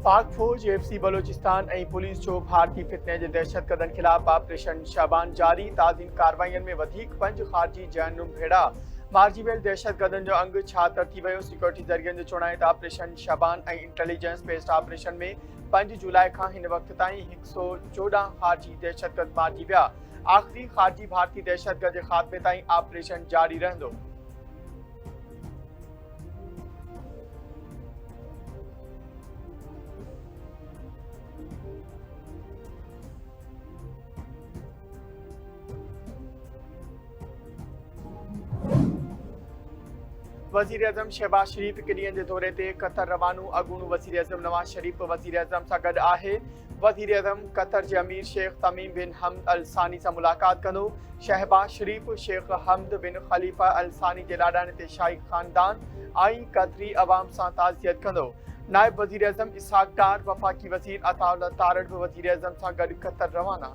पाक फौज एफसी बलोचिस्तान ऐं पुलिस जो भारतीय फितने जे दहशतगर्दनि खिलाफ़ ऑपरेशन शाबान जारी। ताज़ीन कार्रवाईअनि में वधीक 5 ख़ारजी जानूम भेड़ा मारिजी वियल दहशतगर्दनि जो अंग छातर थी वियो। सिक्योरिटी ज़रियनि जो चवणु आहे त ऑपरेशन शाबान ऐं इंटेलिजेंस बेस्ड ऑपरेशन में 5 जुलाई खां हिन वक़्त ताईं 114 ख़ारजी दहशतगर्द मारिजी विया। आख़िरी ख़ारजी भारतीय दहशतगर्द जे ख़ात्मे ताईं ऑपरेशन जारी रहंदो। वज़ीर अज़म शहबाज शरीफ़ किलियन जे दौरे ते क़तर रवानो। अॻूणो वज़ीर अज़म नवाज़ शरीफ़ वज़ीर अज़म सां गॾु आहे। वज़ीर अज़म क़तर जे अमीर शेख तमीम बिन हमद अल सानी सां मुलाक़ात कंदो। शहबाज शरीफ़ शेख हमद बिन ख़लीफ़ा अल सानी जे लाॾाणे ते शाही ख़ानदान ऐं क़तरी अवाम सां ताज़ियत कंदो। नायब वज़ीर अज़म इसहाक़ डार वफ़ाक़ी वज़ीर अताउल्ला तारड़ बि वज़ीर अज़म सां गॾु क़तर रवाना।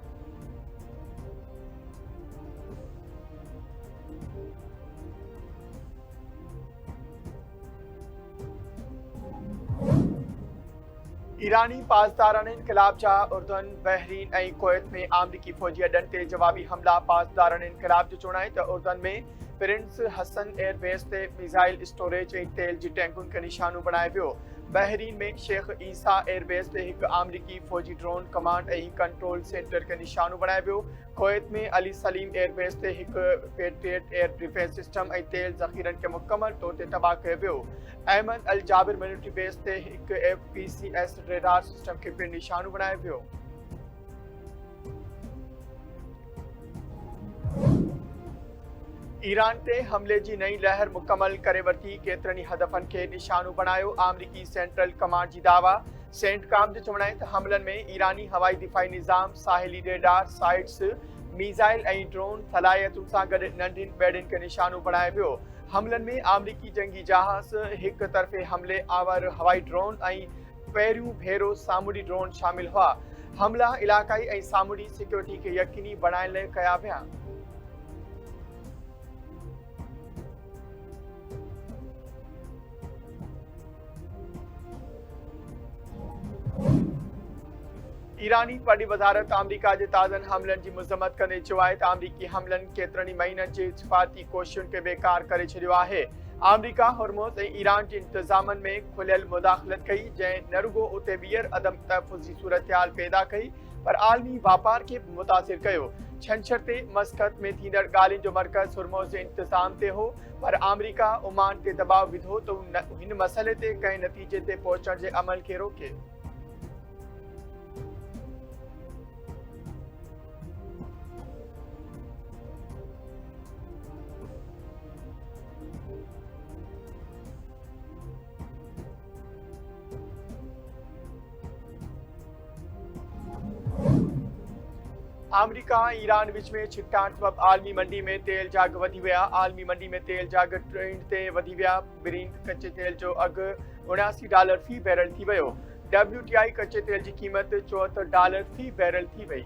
ईरानी पासदारनि इनक़िलाब जा उर्दन, बहरीन ऐं कुवैत में आमरीकी फ़ौजी अॾनि ते जवाबी हमला। पासदारनि इनक़िलाब जो चवणु आहे त उर्दन में प्रिंस हसन एयरबेस ते मिसाइल स्टोरेज ऐं तेल जी टैंकुनि खे निशानो बणाए वियो। बहरीन में शेख ईसा एयरबेस ते हिकु आमरीकी फ़ौजी ड्रोन कमांड ऐं कंट्रोल सेंटर खे निशानो बणाए वियो। कुवैत में अली सलीम एयरबेस ते हिकु पेट्रियट एयर डिफेंस सिस्टम ऐं तेल ज़ख़ीरनि खे मुकमल तौर ते तबाह कयो वियो। अहमद अल जाबिर मिलिट्री बेस ते हिकु FPCS रेडार सिस्टम खे पिणु निशानो बणायो वियो। ईरान ते हमले जी नई लहर मुकमल करे वरिती। केतिरनि ई हदफ़नि खे निशानो बणायो। आमरीकी सेंट्रल कमांड जी दावा। सेंटकाम जो चवणु आहे त हमलनि में ईरानी हवाई दिफ़ाई निज़ाम, साहिली रेडार साइट्स, मिसाइल ऐं ड्रोन सलाहियतुनि सां गॾु नंढियुनि ॿेड़ियुनि खे निशानो बणायो वियो। हमलनि में आमरीकी जंगी जहाज़, हिक तरफ़े हमले आवर हवाई ड्रोन ऐं पहिरियों भेरो सामूंडी ड्रोन शामिल हुआ। हमला इलाक़ाई ऐं सामूंडी सिक्योरिटी खे यकीनी बणाइण लाइ कया विया। ईरानी वॾी वज़ारत अमरीका जे ताज़नि हमलनि जी मज़म्मत कंदे चयो आहे त अमरीकी हमलनि केतिरनि ई महीननि जे सिफ़ारती कोशिशुनि खे बेकार करे छॾियो आहे। अमरीका हुर्मुज़ ऐं ईरान जे इंतज़ामनि में खुलियल मुदाख़लत कई, जंहिं न रुगो उते ॿीहर अदम तहफ़ुज़ जी सूरतहाल पैदा कई पर आलमी वापार खे बि मुतासिर कयो। छंछर ते मस्कत में थींदड़ ॻाल्हियुनि जो मर्कज़ हुर्मुज़ जे इंतज़ाम ते हो, पर अमरीका ओमान ते दबाव विधो त हिन मसइले ते कंहिं नतीजे ते पहुचण जे अमल खे रोके। अमरीका ईरान विच में छिकटाण सबब आलमी मंडी में तेल जा अघ वधी विया। आलमी मंडी में तेल जा अघ ट्रेंड ते वधी विया। ब्रेंट कच्चे तेल जो अघु $79 फी बैरल थी वियो। WTI कच्चे तेल जी क़ीमत $74 फी बैरल थी वई।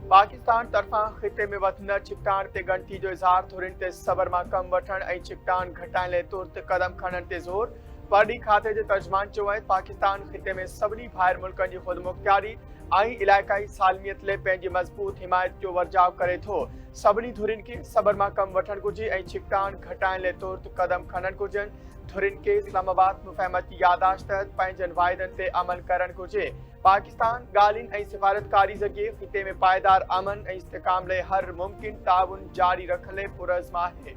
पाकिस्तान तरफ़ां ख़िते में वधंदड़ छिकटाण ते ॻणती जो इज़हार। थोरनि ते सबर मां कम वठण ऐं छिकटाण घटाइण लाइ तुर्त क़दम खणण ते ज़ोर। परॾी खाते जे तर्जुमान चयो आहे पाकिस्तान ख़िते में सभिनी ॿाहिरि मुल्कनि जी ख़ुदमुख़्तियारी ऐं इलाइक़ाई सालमियत लाइ पंहिंजी मज़बूत हिमायत जो वर्जाव करे थो। सभिनी धुरियुनि खे सबर मां कम वठणु घुर्जे ऐं छिकटाण घटाइण लाइ तुर्त क़दम खणणु घुर्जनि। धुरियुनि खे इस्लामाबाद मुफ़ाहमत जी यादाश्त तहत पंहिंजनि वाइदनि ते अमल करणु घुर्जे। पाकिस्तान ॻाल्हियुनि ऐं सिफ़ारतकारी ज़रिए ख़िते में पाइदार अमन ऐं इस्तिकाम लाइ हर मुमकिन ताउन जारी रखण लाइ पुरज़्म आहे।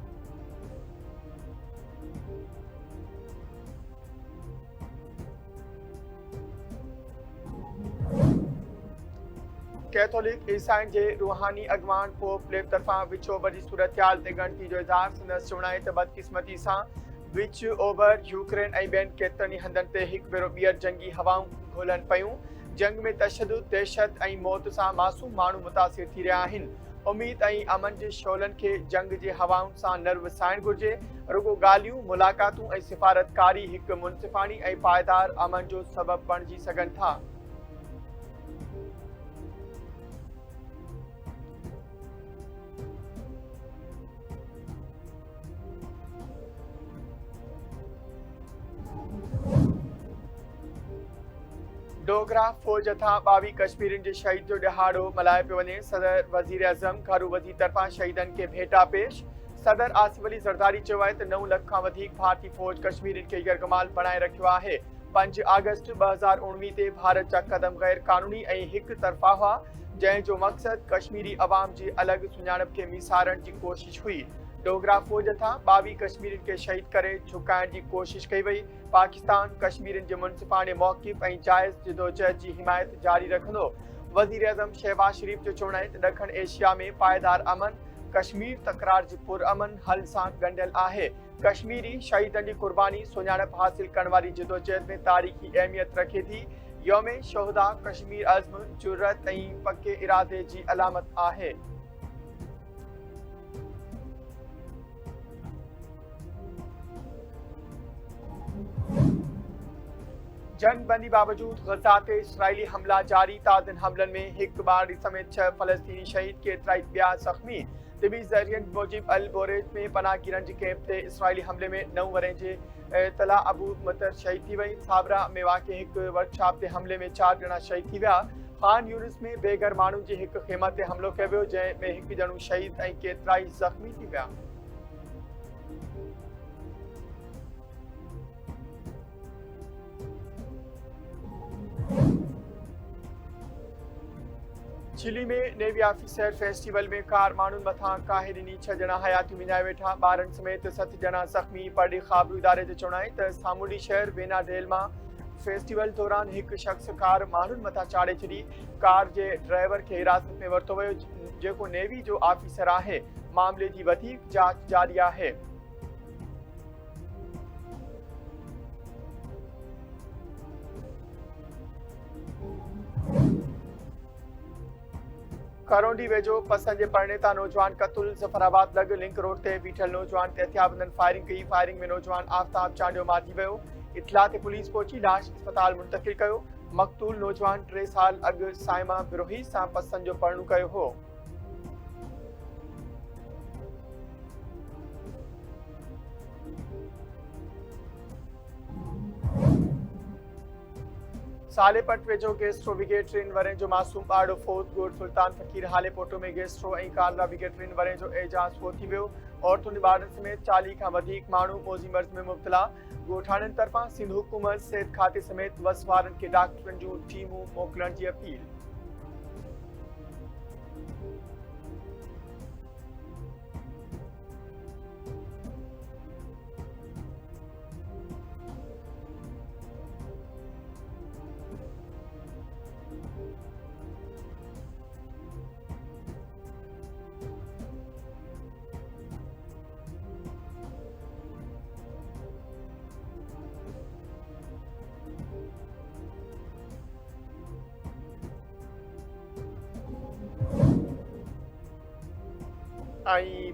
कैथोलिक ईसाइनि जे रूहानी अॻवान पोप लेव तरफ़ां विच ओभर जी सूरतहाल ते ॻणती जो इज़हार। संदसि चवणु आहे त बदकिस्मती सां विच ओभर, यूक्रेन ऐं ॿियनि केतिरनि ई हंधनि ते हिकु भेरो ॿीहर जंगी हवाऊं घुलनि पियूं। जंग में तशदुद, दहशत ऐं मौत सां मासूम माण्हू मुतासिर थी रहिया आहिनि। उम्मीद ऐं अमन जे शोलनि खे जंग जे हवाउनि सां न विसाइणु घुर्जे। रुगो ॻाल्हियूं, मुलाक़ातूं ऐं सिफ़ारतकारी हिकु मुनसिफ़ानी ऐं पाइदार अमन जो सबबु बणिजी सघनि था। डोगरा फौज था 22 कश्मीरियुनि जे शहीद जो ॾिहाड़ो मल्हायो पियो वञे। सदर वज़ीर आज़म घरू वज़ीर तरफ़ां शहीदनि खे भेटा पेश। सदर आसिफ अली ज़रदारी चयो आहे त 9 लाख खां वधीक भारतीय फौज कश्मीरियुनि खे यरगमाल बणाए रखियो आहे। 5 अगस्त 2019 ते भारत जा कदम गैर कानूनी ऐं हिक तरफ़ा हुआ, जंहिंजो मक़सदु कश्मीरी अवाम जी अलॻि सुञाणप खे मिसारण जी कोशिश हुई। डोगरा फौज था 22 कश्मीरियुनि खे शहीद करे झुकाइण जी कोशिश कई वई। पाकिस्तान कश्मीरियुनि जे मुनसिफ़ाने मौक़िफ़ ऐं जाइज़ जिदोजहद जी हिमायत जारी रखंदो। वज़ीर आज़म शहबाज शरीफ़ जो चवणु आहे त ॾखण एशिया में पायदार अमन कश्मीर तकरार जी पुरअमन हल सां ॻंढियल आहे। कश्मीरी शहीदनि जी कुर्बानी सुञाणप हासिल करण वारी जिदोजहद में तारीख़ी अहमियत रखे थी। यौम शोहदा कश्मीर अज़्म जुर्रत ऐं पके इरादे जी अलामत आहे। जंग बंदी बावजूद गजा ते इसराइली हमला जारी। ताज़नि हमलनि में हिक ॿार समेत 6 फ़लस्तीनी शहीद, केतिरा ई ॿिया ज़ख़्मी। तिबी ज़रियनि मूजिब अल बोरेज में पनाहगीरनि जे कैंप ते इसराइली हमले में 9 वरे जे तला अबू मतर शहीद थी वई। साबरा में वाक़िए हिक वर्कशॉप ते हमले में 4 ॼणा शहीद थी विया। ख़ान यूनिस में बेघर माण्हुनि जे हिक ख़ेमा ते हमलो कयो वियो, जंहिं में हिक ॼणो शहीद ऐं केतिरा ई ज़ख़्मी थी विया। चिली में नेवी ऑफिसर फेस्टिवल में कार माण्हुनि मथां काहे ॾिनी, 6 ॼणा हयातियूं विञाए वेठा, ॿारनि समेत 7 ॼणा ज़ख़्मी। परॾे ख़ाबरू इदारे जो चवणु आहे त सामूंडी शहर वेनाडेल मां फेस्टिवल दौरान हिक शख़्स कार माण्हुनि मथां चाढ़े छॾी। कार जे ड्राइवर खे हिरासत में वरितो वियो, जेको नेवी जो ऑफिसर आहे। मामले जी वधीक जांच जारी आहे। करौंडी वेझो पसंद जे परिणेता नौजवान क़तुल। ज़फराबाद लॻ लिंक रोड ते बीठल नौजवान ते हथियारबंदनि फायरिंग कई। फायरिंग में नौजवान आफ्ताब चांडियो मारिजी वियो। इत्तला ते पुलिस पहुची लाश अस्पताल मुंतक़िल कयो। मक़तूल नौजवान 3 साल अॻु साइमा बिरोही सां पसंद जो परणो कयो हो। सालेपट वेझो गेस्ट्रो विगे 3 वरे जो मासूम ॿारड़ो फोत। ॻोठ सुल्तान फ़कीर हालेपोटो में गेस्ट्रो ऐं कालरा विगे 3 वरे जो एजाज़ फोत थी वियो। औरतुनि ॿारनि समेत 40 खां वधीक माण्हू मौज़ी मर्ज़ में मुब्तला। ॻोठाणनि तरफ़ां सिंध हुकूमत सिहत खाते समेत वस वारनि खे डॉक्टरनि जूं टीमूं मोकिलण जी अपील।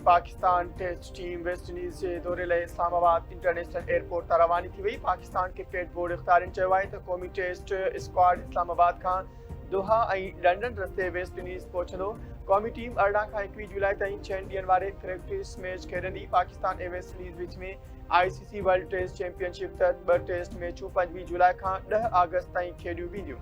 Pakistan test team West Indies जे दौरे लाइ इस्लामाबाद इंटरनेशनल एयरपोर्ट तां रवानी थी वई। पाकिस्तान क्रिकेट बोर्ड इख़्तियारियुनि चयो आहे त क़ौमी टेस्ट स्क्वाड इस्लामाबाद खां दोहा ऐं लंडन रस्ते वेस्ट इंडीज़ पहुचंदो। क़ौमी टीम 18 खां 21 जुलाई ताईं 6 ॾींहंनि वारे प्रैक्टिस मैच खेॾंदी। पाकिस्तान ऐं वेस्ट इंडीज़ विच में ICC वर्ल्ड टेस्ट चैंपियनशिप तहत 2 टेस्ट मैचूं 25 जुलाई खां 10 अगस्त ताईं खेॾियूं वेंदियूं।